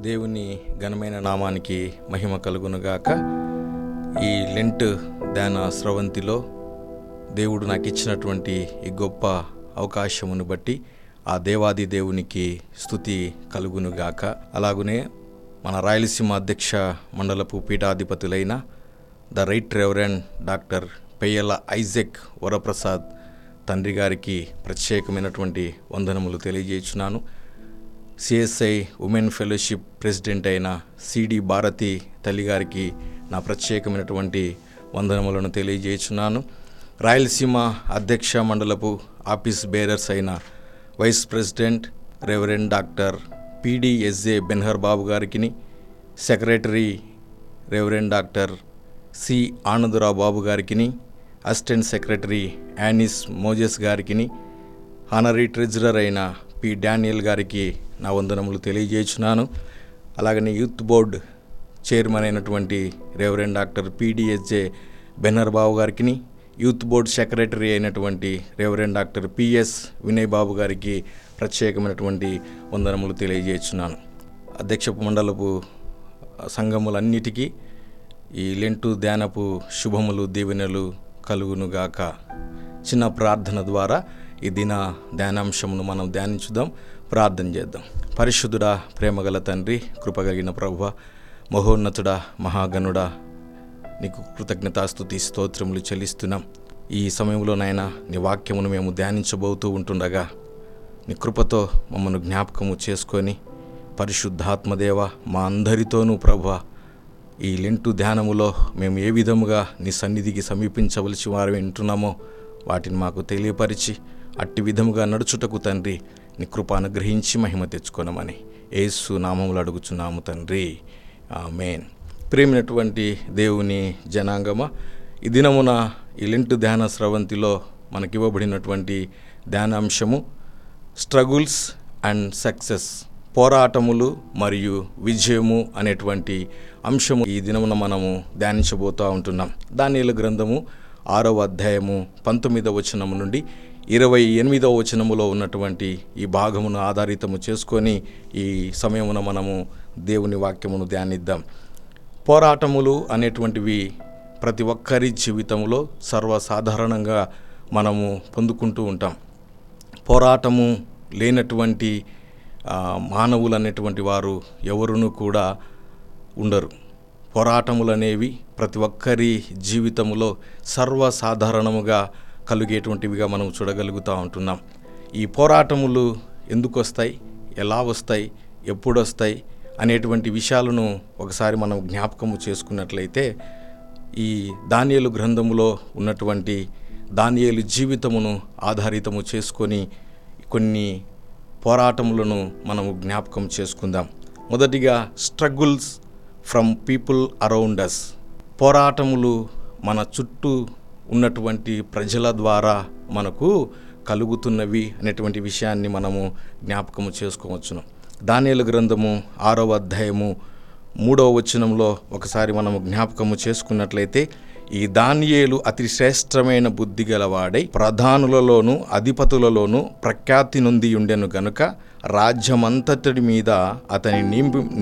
దేవుని ఘనమైన నామానికి మహిమ కలుగునుగాక. ఈ లెంట్ ధ్యాన స్రవంతిలో దేవుడు నాకు ఇచ్చినటువంటి ఈ గొప్ప అవకాశమును బట్టి ఆ దేవాది దేవునికి స్తుతి కలుగునుగాక. అలాగునే మన రాయలసీమ అధ్యక్ష మండలపు పీఠాధిపతులైన the right reverend doctor Peyyala Isaac Varaprasad తండ్రి గారికి ప్రత్యేకమైనటువంటి వందనములు తెలియజేస్తున్నాను. సిఎస్ఐ ఉమెన్ ఫెలోషిప్ ప్రెసిడెంట్ అయిన సిడి భారతి తల్లి గారికి నా ప్రత్యేకమైనటువంటి వందనములను తెలియజేస్తున్నాను. రాయలసీమ అధ్యక్ష మండలపు ఆఫీస్ బేరర్స్ అయిన vice president reverend doctor PDSJ Benhur Babu గారికి, secretary reverend doctor C Anandarao Babu గారికి, అసిస్టెంట్ సెక్రటరీ యానిస్ మోజెస్ గారికి, హానరీ ట్రెజరర్ అయిన పి డానియల్ గారికి నా వందనములు తెలియజేస్తున్నాను. అలాగనే యూత్ బోర్డ్ చైర్మన్ అయినటువంటి రెవరెండ్ డాక్టర్ పిడిఎస్జే బెనర్ బాబు గారికి, యూత్ బోర్డ్ సెక్రటరీ అయినటువంటి రెవరెండ్ డాక్టర్ పిఎస్ వినయ్ బాబు గారికి ప్రత్యేకమైనటువంటి వందనములు తెలియజేస్తున్నాను. అధ్యక్షపు మండలపు సంఘములన్నిటికీ ఈ లెంటు ధ్యానపు శుభములు దీవెనలు కలుగునుగాక. చిన్న ప్రార్థన ద్వారా ఈ దిన ధ్యానాంశమును మనం ధ్యానించుదాం, ప్రార్థన చేద్దాం. పరిశుద్ధుడా, ప్రేమగల తండ్రి, కృపగలిగిన ప్రభువ, మహోన్నతుడా, మహాగణుడా, నీకు కృతజ్ఞతాస్తుతి స్తోత్రములు చెల్లిస్తున్నాం. ఈ సమయంలో నాయన నీ వాక్యమును మేము ధ్యానించబోతూ ఉంటుండగా నీ కృపతో మమ్మల్ని జ్ఞాపకము చేసుకొని పరిశుద్ధాత్మదేవ మా అందరితోనూ ప్రభువ ఈ లెంటు ధ్యానములో మేము ఏ విధముగా నీ సన్నిధికి సమీపించవలసి వారు వింటున్నామో వాటిని మాకు తెలియపరిచి అట్టి విధముగా నడుచుటకు తండ్రి నీ కృప అనుగ్రహించి మహిమ తెచ్చుకొనమని యేసు నామములు అడుగుచున్నాము తండ్రి, ఆమేన్. ప్రేమైనటువంటి దేవుని జనాంగమ, ఈ దినమున ఈ లెంటు ధ్యాన స్రవంతిలో మనకివ్వబడినటువంటి ధ్యానాంశము స్ట్రగుల్స్ అండ్ సక్సెస్, పోరాటములు మరియు విజయము అనేటువంటి అంశము ఈ దినమున మనము ధ్యానించబోతూ ఉంటున్నాం. దానియేలు గ్రంథము 6వ అధ్యాయము 19వ వచనము నుండి 28వ వచనములో ఉన్నటువంటి ఈ భాగమును ఆధారితము చేసుకొని ఈ సమయమున మనము దేవుని వాక్యమును ధ్యానిద్దాం. పోరాటములు అనేటువంటివి ప్రతి ఒక్కరి జీవితంలో సర్వసాధారణంగా మనము పొందుకుంటూ ఉంటాం. పోరాటము లేనటువంటి మానవులు అనేటువంటి వారు ఎవరునూ కూడా ఉండరు. పోరాటములు అనేవి ప్రతి ఒక్కరి జీవితంలో సర్వసాధారణముగా కలిగేటువంటివిగా మనం చూడగలుగుతూ ఉంటున్నాం. ఈ పోరాటములు ఎందుకు వస్తాయి, ఎలా వస్తాయి, ఎప్పుడు వస్తాయి అనేటువంటి విషయాలను ఒకసారి మనం జ్ఞాపకము చేసుకున్నట్లయితే ఈ దానియేలు గ్రంథములో ఉన్నటువంటి దానియేలు జీవితమును ఆధారితము చేసుకొని కొన్ని పోరాటములను మనము జ్ఞాపకం చేసుకుందాం. మొదటిగా struggles from people around us. పోరాటములు మన చుట్టూ ఉన్నటువంటి ప్రజల ద్వారా మనకు కలుగుతున్నవి అనేటువంటి విషయాన్ని మనము జ్ఞాపకము చేసుకోవచ్చును. దానియేలు గ్రంథము 6వ అధ్యాయము 3వ వచనంలో ఒకసారి మనము జ్ఞాపకము చేసుకున్నట్లయితే, ఈ దానియేలు అతి శ్రేష్టమైన బుద్ధి గలవాడై ప్రధానులలోను అధిపతులలోను ప్రఖ్యాతి నొంది ఉండెను గనుక రాజ్యమంతటి మీద అతని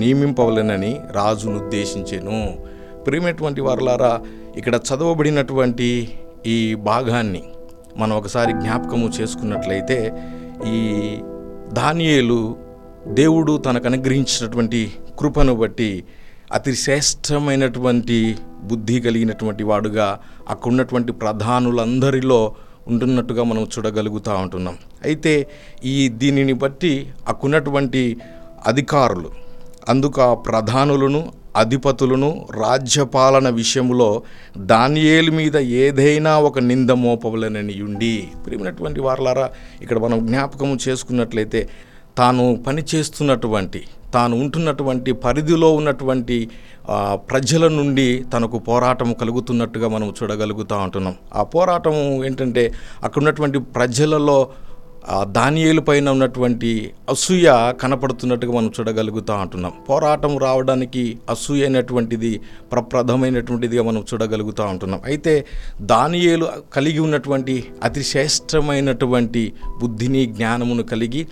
నియమింపవలెనని రాజును ఉద్దేశించెను. ప్రియమైనటువంటి వారలారా, ఇక్కడ చదవబడినటువంటి ఈ భాగాన్ని మనం ఒకసారి జ్ఞాపకము చేసుకున్నట్లయితే, ఈ దానియేలు దేవుడు తనకు అనుగ్రహించినటువంటి కృపను బట్టి అతి శ్రేష్టమైనటువంటి బుద్ధి కలిగినటువంటి వాడుగా అక్కడున్నటువంటి ప్రధానులందరిలో ఉంటున్నట్టుగా మనం చూడగలుగుతూ ఉంటున్నాం. అయితే దీనిని బట్టి అక్కడున్నటువంటి అధికారులు, అందుకు ఆ ప్రధానులను అధిపతులను రాజ్యపాలన విషయంలో దానియేలు మీద ఏదైనా ఒక నింద మోపవలనని ఉండి, ప్రియమైనటువంటి వారలారా, ఇక్కడ మనం జ్ఞాపకం చేసుకున్నట్లయితే తాను పనిచేస్తున్నటువంటి, తాను ఉంటున్నటువంటి పరిధిలో ఉన్నటువంటి ప్రజల నుండి తనకు పోరాటం కలుగుతున్నట్టుగా మనం చూడగలుగుతూ ఉంటున్నాం. ఆ పోరాటం ఏంటంటే అక్కడ ఉన్నటువంటి ప్రజలలో దానియేలు పైన ఉన్నటువంటి అసూయ కనపడుతున్నట్టుగా మనం చూడగలుగుతూ ఉంటున్నాం. పోరాటం రావడానికి అసూయ అయినటువంటిది ప్రప్రథమైనటువంటిదిగా మనం చూడగలుగుతూ ఉంటున్నాం. అయితే దానియేలు కలిగి ఉన్నటువంటి అతి శ్రేష్టమైనటువంటి బుద్ధిని జ్ఞానమును కలిగి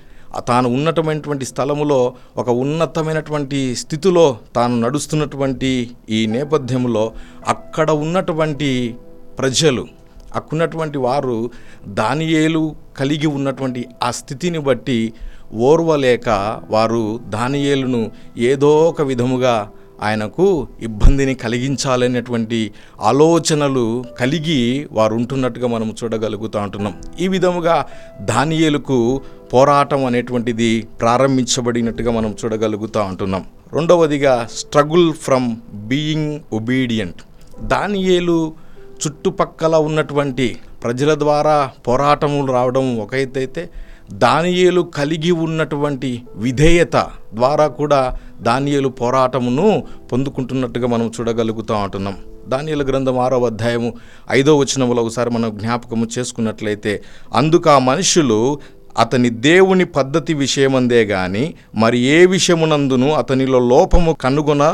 తాను ఉన్నతమైనటువంటి స్థలములో ఒక ఉన్నతమైనటువంటి స్థితిలో తాను నడుస్తున్నటువంటి ఈ నేపథ్యంలో అక్కడ ఉన్నటువంటి ప్రజలు, అక్కడున్నటువంటి వారు దానియేలు కలిగి ఉన్నటువంటి ఆ స్థితిని బట్టి ఓర్వలేక వారు దానియేలును ఏదో ఒక విధముగా ఆయనకు ఇబ్బందిని కలిగించాలనేటువంటి ఆలోచనలు కలిగి వారు ఉంటున్నట్టుగా మనం చూడగలుగుతూ ఉంటున్నాం. ఈ విధముగా దానియేలుకు పోరాటం అనేటువంటిది ప్రారంభించబడినట్టుగా మనం చూడగలుగుతూ ఉంటున్నాం. రెండవదిగా స్ట్రగుల్ ఫ్రమ్ బీయింగ్ ఒబీడియంట్. దానియేలు చుట్టుపక్కల ఉన్నటువంటి ప్రజల ద్వారా పోరాటములు రావడం ఒక ఎత్తైతే, దానియేలు కలిగి ఉన్నటువంటి విధేయత ద్వారా కూడా దానియేలు పోరాటమును పొందుకుంటున్నట్టుగా మనం చూడగలుగుతూ ఉంటున్నాం. దానియేలు గ్రంథం 6వ అధ్యాయము 5వ వచనంలో ఒకసారి మనం జ్ఞాపకము చేసుకున్నట్లయితే, అందుకు ఆ మనుషులు అతని దేవుని పద్ధతి విషయమందే గాని మరి ఏ విషయమునందును అతనిలో లోపము కనుగొన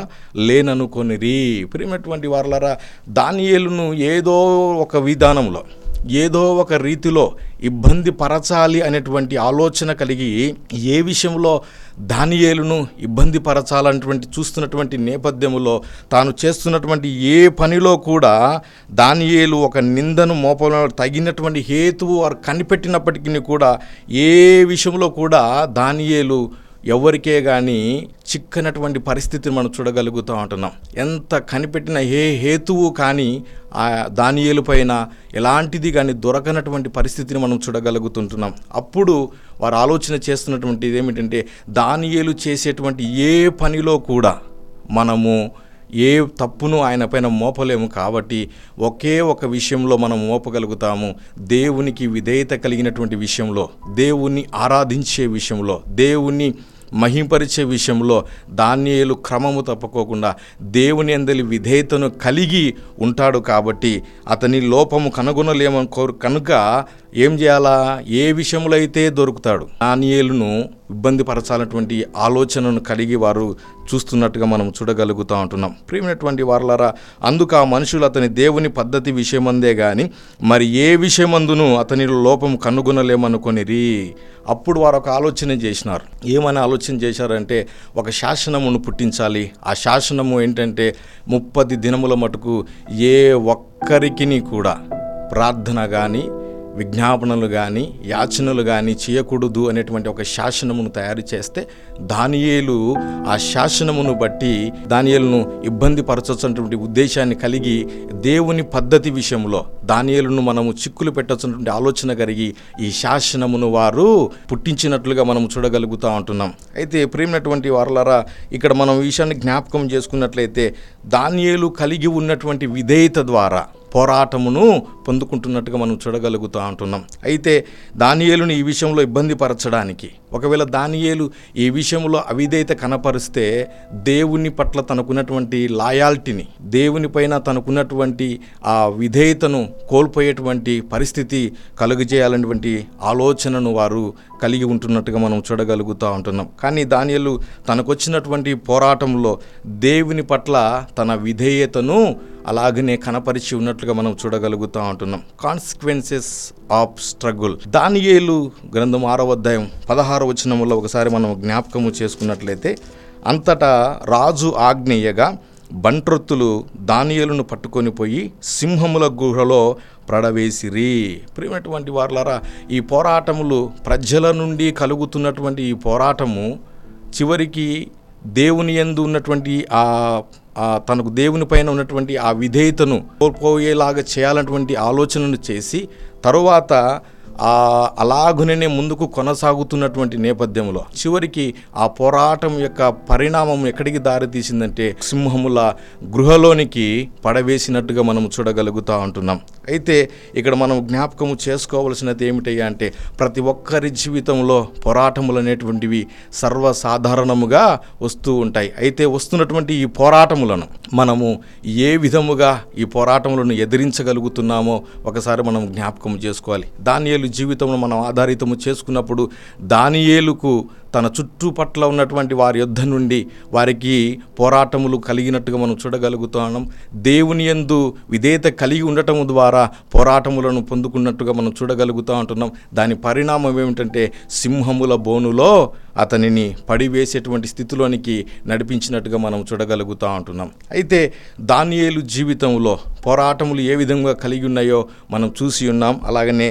లేననుకొనిరి. ప్రియమైనటువంటి వారలారా, దానియేలును ఏదో ఒక విధానంలో, ఏదో ఒక రీతిలో ఇబ్బంది పరచాలి అనేటువంటి ఆలోచన కలిగి ఏ విషయంలో దానియేలును ఇబ్బంది పరచాలన్నటువంటి చూస్తున్నటువంటి నేపథ్యంలో తాను చేస్తున్నటువంటి ఏ పనిలో కూడా దానియేలు ఒక నిందను మోపడం తగినటువంటి హేతువు వారు కనిపెట్టినప్పటికీ కూడా ఏ విషయంలో కూడా దానియేలు ఎవరికే కానీ చిక్కనటువంటి పరిస్థితిని మనం చూడగలుగుతూ ఉంటున్నాం. ఎంత కనిపెట్టిన ఏ హేతువు కానీ ఆ దానియేలు పైన ఎలాంటిది కానీ దొరకనటువంటి పరిస్థితిని మనం చూడగలుగుతుంటున్నాం. అప్పుడు వారు ఆలోచన చేస్తున్నటువంటిది ఏమిటంటే, దానియేలు చేసేటువంటి ఏ పనిలో కూడా మనము ఏ తప్పును ఆయన పైన మోపలేము, కాబట్టి ఒకే ఒక విషయంలో మనం మోపగలుగుతాము. దేవునికి విధేయత కలిగినటువంటి విషయంలో, దేవుణ్ణి ఆరాధించే విషయంలో, దేవుణ్ణి మహింపరిచే విషయంలో దానియేలు క్రమము తప్పుకోకుండా దేవుని యందలి విధేయతను కలిగి ఉంటాడు. కాబట్టి అతని లోపము కనుగొనలేమని కనుక ఏం చేయాలా, ఏ విషయంలో అయితే దొరుకుతాడు దానియేలును ఇబ్బంది పరచాలన్నటువంటి ఆలోచనను కలిగి వారు చూస్తున్నట్టుగా మనం చూడగలుగుతూ ఉంటున్నాం. ప్రియమైనటువంటి వారలారా, అందుకు ఆ మనుషులు అతని దేవుని పద్ధతి విషయమందే గాని మరి ఏ విషయమందును అతని లోపం కనుగొనలేమనుకొనిరి. అప్పుడు వారు ఒక ఆలోచన చేసినారు. ఏమని ఆలోచన చేశారంటే, ఒక శాసనమును పుట్టించాలి. ఆ శాసనము ఏంటంటే, 30 దినముల మటుకు ఏ ఒక్కరికి కూడా ప్రార్థన కానీ విజ్ఞాపనలు కానీ యాచనలు కానీ చేయకూడదు అనేటువంటి ఒక శాసనమును తయారు చేస్తే, దానియేలు ఆ శాసనమును బట్టి దానియేలును ఇబ్బంది పరచవలసినటువంటి ఉద్దేశాన్ని కలిగి దేవుని పద్ధతి విషయంలో దానియేలును మనము చిక్కులు పెట్టవలసినటువంటి ఆలోచన కలిగి ఈ శాసనమును వారు పుట్టించినట్లుగా మనం చూడగలుగుతూ ఉంటున్నాం. అయితే ప్రియమైనటువంటి వారలారా, ఇక్కడ మనం ఈ విషయాన్ని జ్ఞాపకం చేసుకున్నట్లయితే, దానియేలు కలిగి ఉన్నటువంటి విధేయత ద్వారా పోరాటమును పొందుకుంటున్నట్టుగా మనం చూడగలుగుతూ ఉంటున్నాం. అయితే దానియేలును ఈ విషయంలో ఇబ్బంది పరచడానికి, ఒకవేళ దానియేలు ఈ విషయంలో అవిధేయత కనపరిస్తే దేవుని పట్ల తనకున్నటువంటి లాయాల్టీని, దేవుని పైన తనకున్నటువంటి ఆ విధేయతను కోల్పోయేటువంటి పరిస్థితి కలుగజేయాలనేటువంటి ఆలోచనను వారు కలిగి ఉంటున్నట్టుగా మనం చూడగలుగుతూ ఉంటున్నాం. కానీ దానియేలు తనకొచ్చినటువంటి పోరాటంలో దేవుని పట్ల తన విధేయతను అలాగనే కనపరిచి ఉన్నట్లుగా మనం చూడగలుగుతూ ఉంటున్నాం. Consequences of struggle. దానియేలు గ్రంథం 6వ అధ్యాయం 16వ వచనములో ఒకసారి మనం జ్ఞాపకము చేసుకున్నట్లయితే, అంతటా రాజు ఆజ్ఞేయగా బంట్రొత్తులు దానియేలును పట్టుకొని పోయి సింహముల గుహలో ప్రడవేసిరి. ప్రియమైనటువంటి వారలారా, ఈ పోరాటములు ప్రజల నుండి కలుగుతున్నటువంటి ఈ పోరాటము చివరికి దేవుని యందు ఉన్నటువంటి తనకు దేవుని పైన ఉన్నటువంటి ఆ విధేయతను కోల్పోయేలాగా చేయాలన్నటువంటి ఆలోచనను చేసి తరువాత అలాగునే ముందుకు కొనసాగుతున్నటువంటి నేపథ్యంలో చివరికి ఆ పోరాటం యొక్క పరిణామం ఎక్కడికి దారితీసిందంటే సింహముల గృహలోనికి పడవేసినట్టుగా మనం చూడగలుగుతూ ఉంటున్నాం. అయితే ఇక్కడ మనం జ్ఞాపకము చేసుకోవలసినది ఏమిటయ్యా అంటే, ప్రతి ఒక్కరి జీవితంలో పోరాటములు అనేటువంటివి సర్వసాధారణముగా వస్తూ ఉంటాయి. అయితే వస్తున్నటువంటి ఈ పోరాటములను మనము ఏ విధముగా ఈ పోరాటములను ఎదిరించగలుగుతున్నామో ఒకసారి మనం జ్ఞాపకం చేసుకోవాలి. దానియేలు దానియేలు జీవితంలో మనం ఆధారితము చేసుకున్నప్పుడు దానియేలుకు తన చుట్టుపట్ల ఉన్నటువంటి వారి యుద్ధ నుండి వారికి పోరాటములు కలిగినట్టుగా మనం చూడగలుగుతున్నాం. దేవుని యందు విధేయత కలిగి ఉండటం ద్వారా పోరాటములను పొందుకున్నట్టుగా మనం చూడగలుగుతూ ఉంటున్నాం. దాని పరిణామం ఏమిటంటే సింహముల బోనులో అతనిని పడివేసేటువంటి స్థితిలోనికి నడిపించినట్టుగా మనం చూడగలుగుతూ ఉంటున్నాం. అయితే దానియేలు జీవితంలో పోరాటములు ఏ విధంగా కలిగి ఉన్నాయో మనం చూసి ఉన్నాం. అలాగనే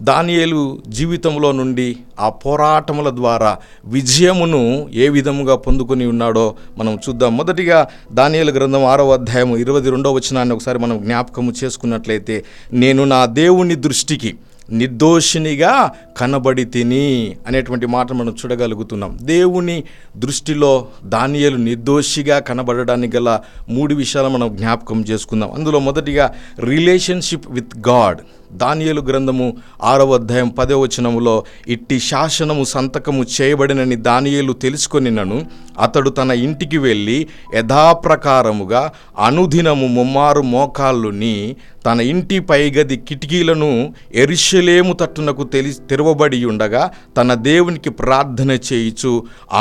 దానియేలు జీవితంలో నుండి ఆ పోరాటముల ద్వారా విజయమును ఏ విధముగా పొందుకొని ఉన్నాడో మనం చూద్దాం. మొదటిగా దానియేలు గ్రంథం 6వ అధ్యాయము 22వ వచనాన్ని ఒకసారి మనం జ్ఞాపకము చేసుకున్నట్లయితే, నేను నా దేవుని దృష్టికి నిర్దోషినిగా కనబడి తిని అనేటువంటి మాట మనం చూడగలుగుతున్నాం. దేవుని దృష్టిలో దానియేలు నిర్దోషిగా కనబడడానికి గల 3 విషయాలు మనం జ్ఞాపకం చేసుకుందాం. అందులో మొదటిగా రిలేషన్షిప్ విత్ గాడ్. దానియేలు గ్రంథము 6వ అధ్యాయం 10వ వచనములో, ఇట్టి శాసనము సంతకము చేయబడినని దానియేలు తెలుసుకొనినను అతడు తన ఇంటికి వెళ్ళి యథాప్రకారముగా అనుదినము ముమ్మారు మోకాళ్ళుని తన ఇంటి పైగది కిటికీలను యెరూషలేము తట్టునకు తెరవబడి ఉండగా తన దేవునికి ప్రార్థన చేయుచు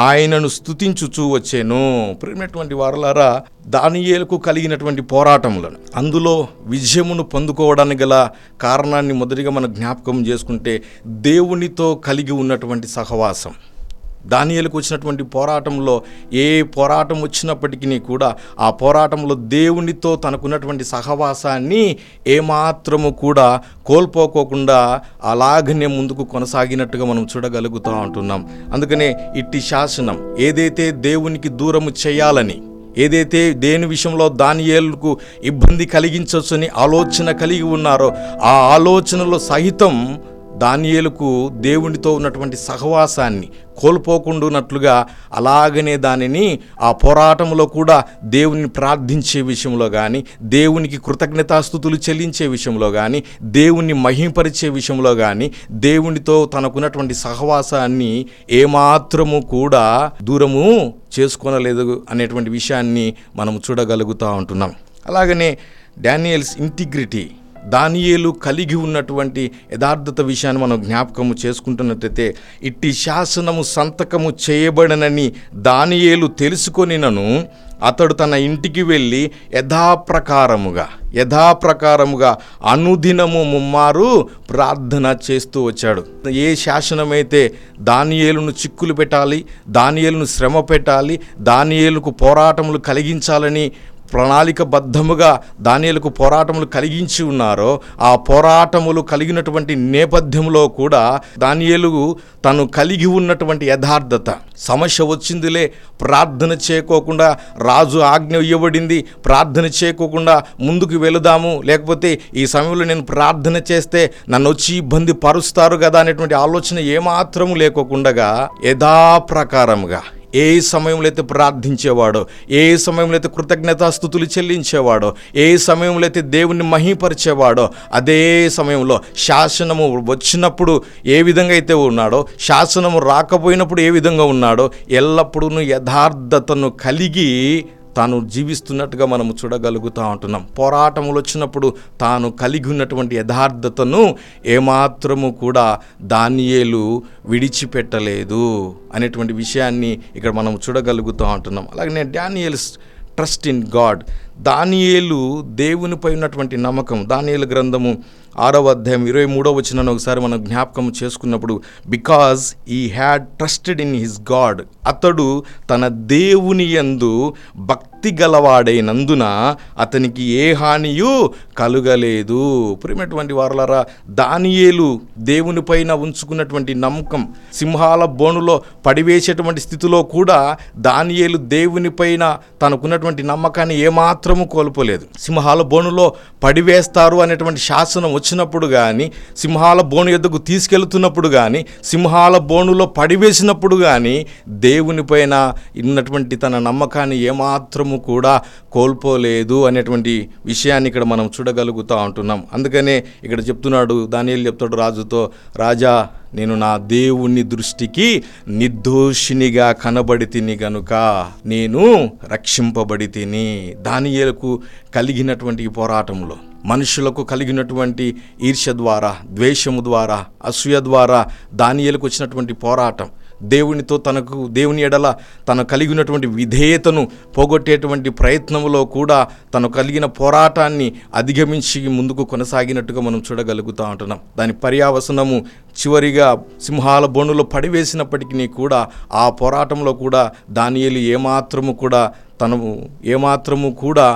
ఆయనను స్తుతించుచూ వచ్చెను. ప్రియమైనటువంటి వారలారా, దానియేలుకు కలిగినటువంటి పోరాటములను అందులో విజయమును పొందుకోవడానికి గల కారణాన్ని మొదటిగా మనం జ్ఞాపకం చేసుకుంటే దేవునితో కలిగి ఉన్నటువంటి సహవాసం. దానియేలుకు వచ్చినటువంటి పోరాటంలో ఏ పోరాటం వచ్చినప్పటికీ కూడా ఆ పోరాటంలో దేవునితో తనకున్నటువంటి సహవాసాన్ని ఏమాత్రము కూడా కోల్పోకోకుండా అలాగనే ముందుకు కొనసాగినట్టుగా మనం చూడగలుగుతూ ఉంటున్నాం. అందుకనే ఇట్టి శాసనం ఏదైతే దేవునికి దూరము చేయాలని, ఏదైతే దేని విషయంలో దానియేలుకు ఇబ్బంది కలిగించవచ్చని ఆలోచన కలిగి ఉన్నారో ఆ ఆలోచనలో సహితం దానియేలుకు దేవునితో ఉన్నటువంటి సహవాసాన్ని కోల్పోకుండానట్లుగా అలాగనే దానిని ఆ పోరాటంలో కూడా దేవుని ప్రార్థించే విషయంలో కానీ, దేవునికి కృతజ్ఞతాస్తుతులు చెల్లించే విషయంలో కానీ, దేవుణ్ణి మహింపరిచే విషయంలో కానీ దేవునితో తనకున్నటువంటి సహవాసాన్ని ఏమాత్రము కూడా దూరము చేసుకోనలేదు అనేటువంటి విషయాన్ని మనం చూడగలుగుతూ ఉంటున్నాం. అలాగనే డానియల్స్ ఇంటిగ్రిటీ, దానియేలు కలిగి ఉన్నటువంటి యథార్థత విషయాన్ని మనం జ్ఞాపకము చేసుకుంటున్నట్లయితే, ఇట్టి శాసనము సంతకము చేయబడనని దానియేలు తెలుసుకొనినను అతడు తన ఇంటికి వెళ్ళి యథాప్రకారముగా అనుదినము ముమ్మారు ప్రార్థన చేస్తూ వచ్చాడు. ఏ శాసనమైతే దానియేలును చిక్కులు పెట్టాలి, దానియేలును శ్రమ పెట్టాలి, దానియేలుకు పోరాటములు కలిగించాలని ప్రణాళికబద్ధముగా దానియేలుకు పోరాటములు కలిగించి ఉన్నారో ఆ పోరాటములు కలిగినటువంటి నేపథ్యంలో కూడా దానియేలు తను కలిగి ఉన్నటువంటి యథార్థత, సమస్య వచ్చిందిలే, ప్రార్థన చేయకోకుండా, రాజు ఆజ్ఞ ఇవ్వబడింది, ప్రార్థన చేయకోకుండా ముందుకు వెళదాము, లేకపోతే ఈ సమయంలో నేను ప్రార్థన చేస్తే నన్ను వచ్చి ఇబ్బంది పరుస్తారు కదా అనేటువంటి ఆలోచన ఏమాత్రము లేకోకుండా యథాప్రకారముగా ఏ సమయంలో అయితే ప్రార్థించేవాడో, ఏ సమయంలో అయితే కృతజ్ఞతాస్తుతులు చెల్లించేవాడో, ఏ సమయంలో అయితే దేవుణ్ణి మహింపరిచేవాడో అదే సమయంలో శాసనము వచ్చినప్పుడు ఏ విధంగా అయితే ఉన్నాడో, శాసనము రాకపోయినప్పుడు ఏ విధంగా ఉన్నాడో ఎల్లప్పుడూ యథార్థతను కలిగి తాను జీవిస్తున్నట్టుగా మనము చూడగలుగుతూ ఉంటున్నాం. పోరాటములు వచ్చినప్పుడు తాను కలిగి ఉన్నటువంటి యథార్థతను ఏమాత్రము కూడా దానియేలు విడిచిపెట్టలేదు అనేటువంటి విషయాన్ని ఇక్కడ మనం చూడగలుగుతూ ఉంటున్నాం. అలాగే డానియల్స్ ట్రస్ట్ ఇన్ గాడ్, దానియేలు దేవునిపై ఉన్నటువంటి నమ్మకం. దానియేలు గ్రంథము 6వ అధ్యాయం 23వ వచనాన్ని ఒకసారి మనం జ్ఞాపకం చేసుకున్నప్పుడు, because he had trusted in his God, అతడు తన దేవుని యందు భక్తి గలవాడైనందున అతనికి ఏ హానియు కలుగలేదు. ప్రియమైనటువంటి వారలారా, దానియేలు దేవుని పైన ఉంచుకున్నటువంటి నమ్మకం, సింహాల బోనులో పడివేసేటువంటి స్థితిలో కూడా దానియేలు దేవుని పైన తనకున్నటువంటి నమ్మకాన్ని ఏమాత్రము కోల్పోలేదు. సింహాల బోనులో పడివేస్తారు అనేటువంటి శాసనం వచ్చినప్పుడు కానీ, సింహాల బోను ఎద్దకు తీసుకెళ్తున్నప్పుడు కానీ, సింహాల బోనులో పడివేసినప్పుడు కానీ దేవుని పైన ఉన్నటువంటి తన నమ్మకాన్ని ఏమాత్రము కూడా కోల్పోలేదు అనేటువంటి విషయాన్ని ఇక్కడ మనం చూడగలుగుతూ ఉంటున్నాం. అందుకనే ఇక్కడ చెప్తున్నాడు, దానియేలు చెప్తాడు రాజుతో, రాజా నేను నా దేవుని దృష్టికి నిర్దోషినిగా కనబడి తిని గనుక నేను రక్షింపబడి తిని. దానియేలుకు కలిగినటువంటి ఈ పోరాటంలో మనుషులకు కలిగినటువంటి ఈర్ష్య ద్వారా, ద్వేషము ద్వారా, అసూయ ద్వారా దానియేలుకు వచ్చినటువంటి పోరాటం, దేవుని ఎడల తను కలిగినటువంటి విధేయతను పోగొట్టేటువంటి ప్రయత్నంలో కూడా తను కలిగిన పోరాటాన్ని అధిగమించి ముందుకు కొనసాగినట్టుగా మనం చూడగలుగుతూ ఉంటున్నాం. దాని పర్యావసనము చివరిగా సింహాల బోనులో పడివేసినప్పటికీ కూడా ఆ పోరాటంలో కూడా దానియేలు ఏమాత్రము కూడా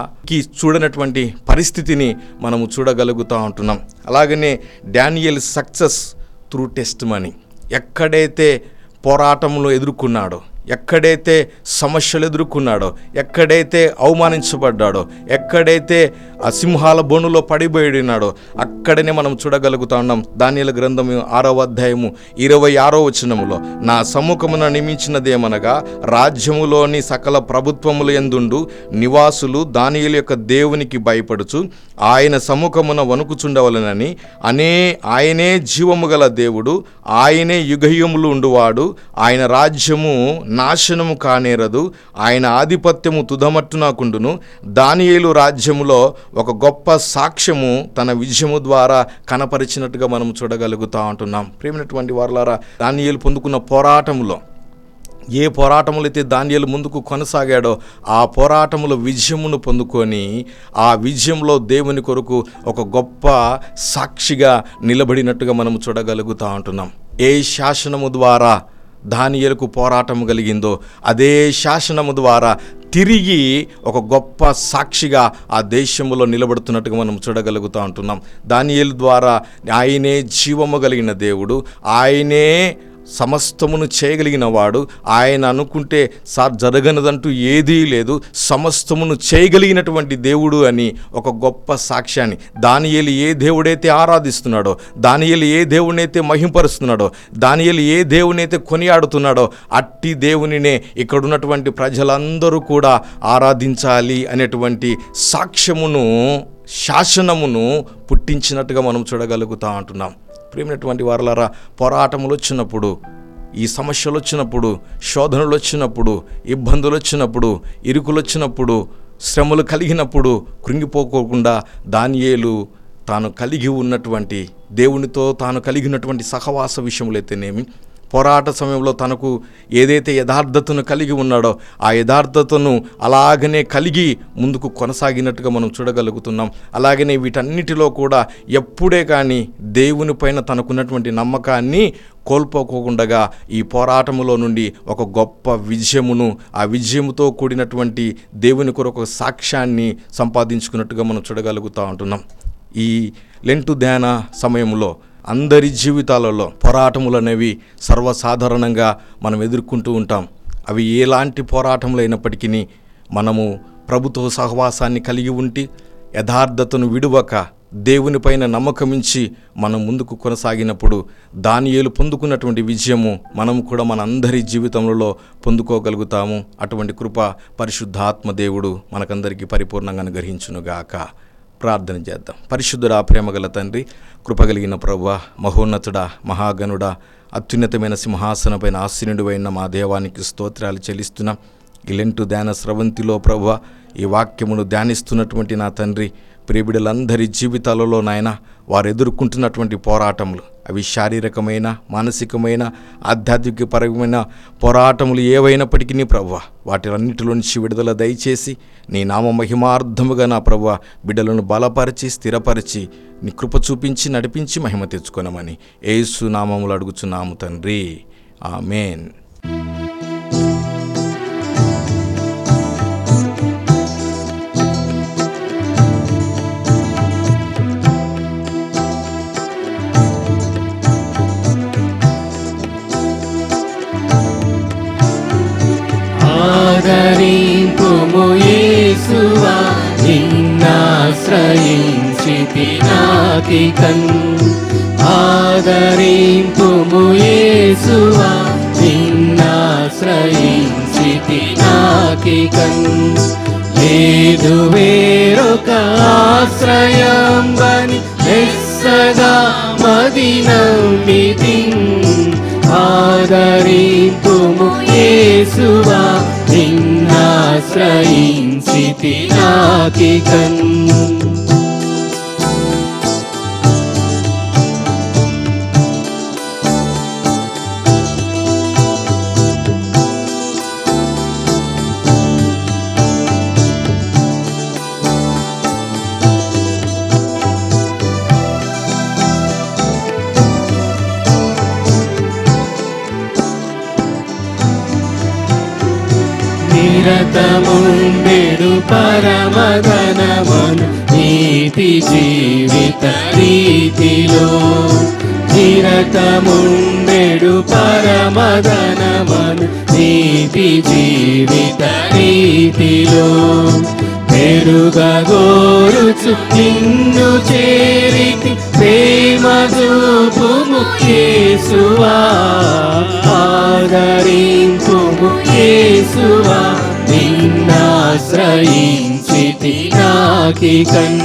చూడనటువంటి పరిస్థితిని మనము చూడగలుగుతూ ఉంటున్నాం. అలాగనే డానియేల్ సక్సెస్ త్రూ టెస్టిమనీ. ఎక్కడైతే పోరాటంలో ఎదుర్కొన్నాడో, ఎక్కడైతే సమస్యలు ఎదుర్కొన్నాడో, ఎక్కడైతే అవమానించబడ్డాడో, ఎక్కడైతే ఆ సింహాల బోనులో పడిపోయినాడో అక్కడనే మనం చూడగలుగుతా ఉన్నాం. దానియేలు గ్రంథము 6వ అధ్యాయము 26వ వచనములో, నా సముఖమున నియమించినదేమనగా రాజ్యములోని సకల ప్రభుత్వముల యందుండు నివాసులు దానియేలు యొక్క దేవునికి భయపడుచు ఆయన సముఖమున వణుకుచుండవలనని, ఆయనే జీవము గల దేవుడు, ఆయనే యుగయుగములు ఉండువాడు, ఆయన రాజ్యము నాశనము కానేరదు, ఆయన ఆధిపత్యము తుదమట్టునకుండును. దానియేలు రాజ్యములో ఒక గొప్ప సాక్ష్యము తన విజయము ద్వారా కనపరిచినట్టుగా మనం చూడగలుగుతూ ఉంటున్నాం. ప్రియమైనటువంటి వారలారా, దానియేలు పొందుకున్న పోరాటంలో ఏ పోరాటములు అయితే దానియేలు ముందుకు కొనసాగాడో ఆ పోరాటములో విజయమును పొందుకొని ఆ విజయంలో దేవుని కొరకు ఒక గొప్ప సాక్షిగా నిలబడినట్టుగా మనం చూడగలుగుతూ ఉంటున్నాం. ఏ శాసనము ద్వారా దానియేలుకు పోరాటం కలిగిందో అదే శాసనము ద్వారా తిరిగి ఒక గొప్ప సాక్షిగా ఆ దేశంలో నిలబడుతున్నట్టుగా మనం చూడగలుగుతూ ఉంటున్నాం. దానియేలు ద్వారా ఆయనే జీవము కలిగిన దేవుడు, ఆయనే సమస్తమును చేయగలిగిన వాడు, ఆయన అనుకుంటే జరగనదంటూ ఏదీ లేదు, సమస్తమును చేయగలిగినటువంటి దేవుడు అని ఒక గొప్ప సాక్ష్యాన్ని దానియేలు ఏ దేవుడైతే ఆరాధిస్తున్నాడో, దానియేలు ఏ దేవునైతే మహింపరుస్తున్నాడో, దానియేలు ఏ దేవునైతే కొనియాడుతున్నాడో అట్టి దేవునినే ఇక్కడున్నటువంటి ప్రజలందరూ కూడా ఆరాధించాలి అనేటువంటి సాక్ష్యమును, శాసనమును పుట్టించినట్టుగా మనం చూడగలుగుతూ ఉంటున్నాం. ప్రియమైనటువంటి వారలారా, పోరాటములు వచ్చినప్పుడు, ఈ సమస్యలు వచ్చినప్పుడు, శోధనలు వచ్చినప్పుడు, ఇబ్బందులు వచ్చినప్పుడు, ఇరుకులు వచ్చినప్పుడు, శ్రమలు కలిగినప్పుడు కృంగిపోకుండా దానియేలు తాను కలిగి ఉన్నటువంటి దేవునితో తాను కలిగినటువంటి సహవాస విషయములైతేనేమి, పోరాట సమయంలో తనకు ఏదైతే యథార్థతను కలిగి ఉన్నాడో ఆ యథార్థతను అలాగనే కలిగి ముందుకు కొనసాగినట్టుగా మనం చూడగలుగుతున్నాం. అలాగనే వీటన్నిటిలో కూడా ఎప్పుడే కానీ దేవుని పైన తనకున్నటువంటి నమ్మకాన్ని కోల్పోకుండా ఈ పోరాటములో నుండి ఒక గొప్ప విజయమును, ఆ విజయముతో కూడినటువంటి దేవుని కొరకు సాక్ష్యాన్ని సంపాదించుకున్నట్టుగా మనం చూడగలుగుతూ ఉంటున్నాం. ఈ లెంటు ధ్యాన సమయంలో అందరి జీవితాలలో పోరాటములు అనేవి సర్వసాధారణంగా మనం ఎదుర్కొంటూ ఉంటాం. అవి ఎలాంటి పోరాటములు అయినప్పటికీ మనము ప్రభుతో సహవాసాన్ని కలిగి ఉండి యథార్థతను విడువక దేవునిపైన నమ్మకమించి మనం ముందుకు కొనసాగినప్పుడు దానియేలు పొందుకున్నటువంటి విజయము మనము కూడా మన అందరి జీవితంలో పొందుకోగలుగుతాము. అటువంటి కృప పరిశుద్ధాత్మ దేవుడు మనకందరికీ పరిపూర్ణంగా అనుగ్రహించునుగాక. ప్రార్థన చేద్దాం. పరిశుద్ధుడా, ప్రేమగల తండ్రి, కృపగలిగిన ప్రభువా, మహోన్నతుడా, మహాగణుడా, అత్యున్నతమైన సింహాసనపైన ఆసీనుడైన మా దేవానికి స్తోత్రాలు చెల్లిస్తున్నాం. ఈ లెంటు ధ్యాన స్రవంతిలో ప్రభువా, ఈ వాక్యమును ధ్యానిస్తున్నటువంటి నా తండ్రి, ప్రియబిడ్డలందరి జీవితాలలో నాయన వారు ఎదుర్కొంటున్నటువంటి పోరాటములు, అవి శారీరకమైన, మానసికమైన, ఆధ్యాత్మికపరమైన పోరాటములు ఏవైనప్పటికీ ప్రభువా, వాటిలన్నిటిలో నుంచి విడుదల దయచేసి నీ నామ మహిమార్థముగా నా ప్రభువా బిడ్డలను బలపరిచి స్థిరపరిచి నీ కృప చూపించి నడిపించి మహిమ తెచ్చుకొనమని యేసు నామములో అడుగుచున్నాము తండ్రి. ఆమేన్. ఆదరింపుము యేసువా, నిన్నాశ్రయించితి నాకికన్. ఆదరింపుము యేసువా, నిన్నాశ్రయించితి నాకికన్. లేదు వేరొక ఆశ్రయం బని మెస్సగా మదినమితిన్. ఆదరింపుము యేసువా, నిన్నాశ్రయించితి నాకికన్. నిరతముండెడు పరమధనమను నీతి జీవిత రీతిలో, నిరతముండెడు పరమధనమను నీతి జీవిత రీతిలో, పెరుగగోరుచు నిన్ను చేరితి ప్రేమ చూపుము యేసువా, ఆదరింపుము యేసువా, నిన్నాశ్రయించితి నాకికన్.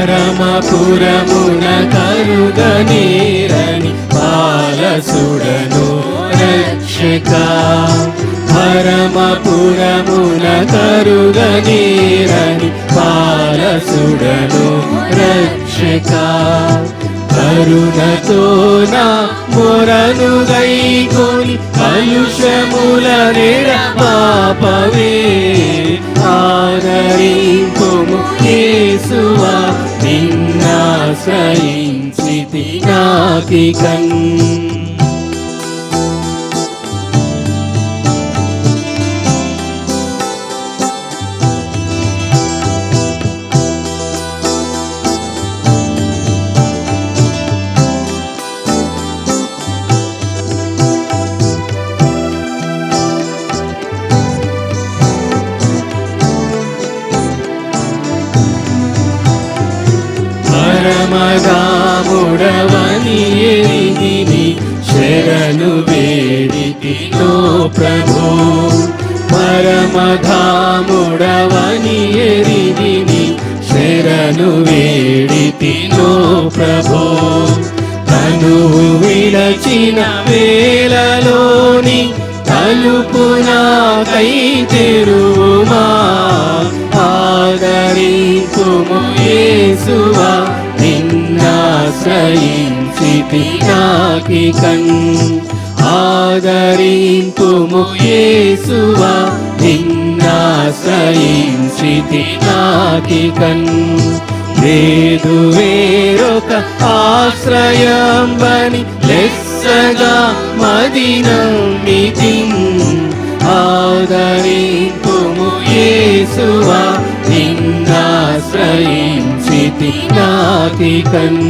పరమపురమున కరుగనేరని పాలసుడను రక్షక, పరమపురమున కరుగనేరని పాలసుడను రక్షక, కరుణతో నా మొరను గైకొని కలుషముల పాపవే, ఆదరింపుము యేసువా, నిన్నాశ్రయించితి నాకికన్. పరమదాముడవని ఎరిగిని శరణు వేడితి నో ప్రభో, పరమధాముడవని ఎరిగిని శరణు వేడితి నో ప్రభో, తనువు విడచిన వేళలోని తలుపు నాకై తెరువుమా, ఆదరింపుము యేసువా, నిన్నాశ్రయించితి నాకికన్. ఆదరింపుము యేసువా, నిన్నాశ్రయించితి నాకికన్. లేదు వేరొక ఆశ్రయంబని లెస్సగా మదినమ్మితిన్, ఆదరింపుము యేసువా, నిన్నాశ్రయించితి నాకికన్.